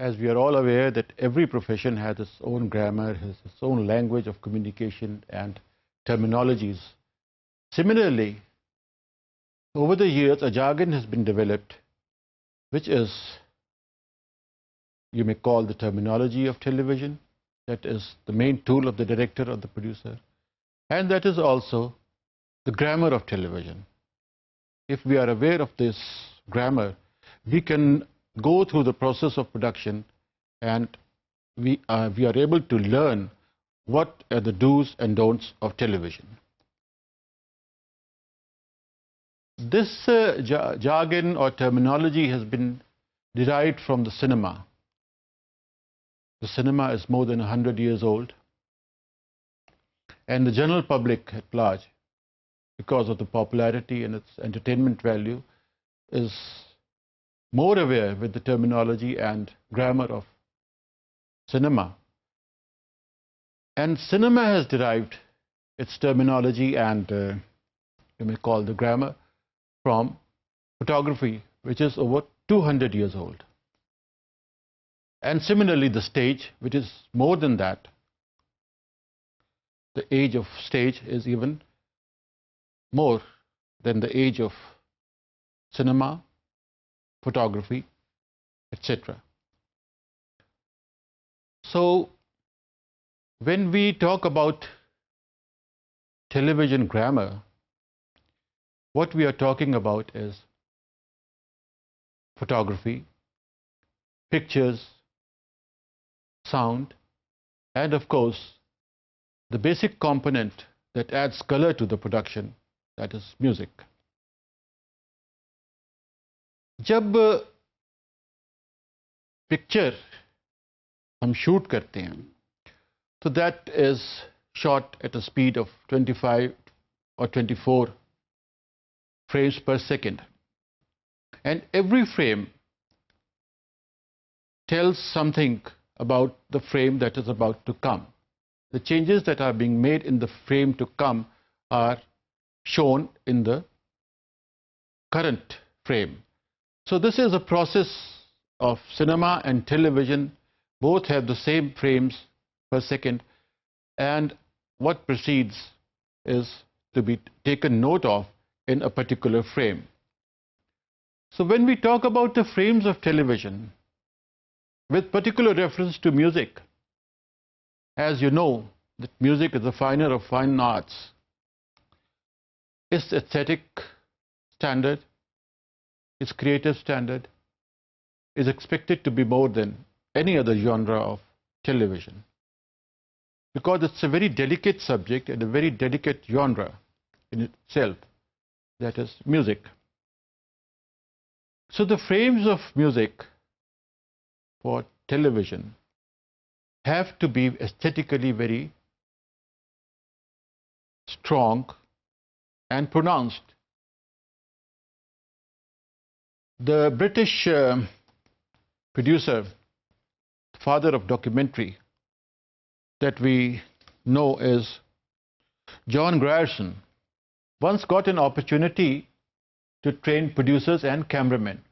as we are all aware that every profession has its own grammar, has its own language of communication and terminologies. Similarly, over the years, a jargon has been developed, which is, you may call, the terminology of television. That is the main tool of the director or the producer. And that is also the grammar of television. If we are aware of this grammar, we can go through the process of production and we are able to learn what are the do's and don'ts of television. This jargon or terminology has been derived from the cinema. The cinema is more than 100 years old, and the general public at large, because of the popularity and its entertainment value, is more aware with the terminology and grammar of cinema. And cinema has derived its terminology and you may call the grammar from photography, which is over 200 years old. And similarly, the stage, which is more than that. The age of stage is even more than the age of cinema, photography, etc. So, when we talk about television grammar, what we are talking about is photography, pictures, sound, and of course, the basic component that adds color to the production, that is music. जब picture हम shoot करते हैं, so that is shot at a speed of 25 or 24 frames per second, and every frame tells something about the frame that is about to come. The changes that are being made in the frame to come are shown in the current frame. So this is a process of cinema and television. Both have the same frames per second, and what precedes is to be taken note of in a particular frame. So when we talk about the frames of television, with particular reference to music, as you know, that music is the finer of fine arts. Its aesthetic standard, its creative standard, is expected to be more than any other genre of television, because it's a very delicate subject and a very delicate genre in itself, that is music. So the frames of music for television have to be aesthetically very strong and pronounced. The British producer, father of documentary that we know is John Grierson, once got an opportunity to train producers and cameramen.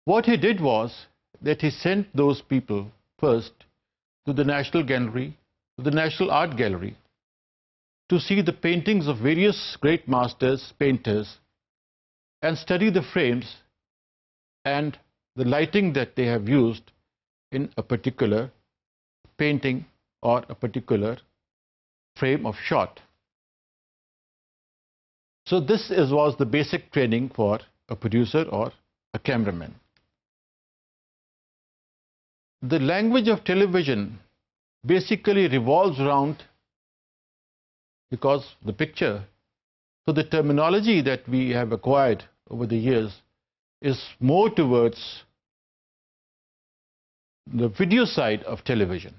What he did was that he sent those people first to the National Gallery, to the National Art Gallery, to see the paintings of various great masters, painters, and study the frames and the lighting that they have used in a particular painting or a particular frame of shot. So this was the basic training for a producer or a cameraman. The language of television basically revolves around, because the picture, so the terminology that we have acquired over the years is more towards the video side of television.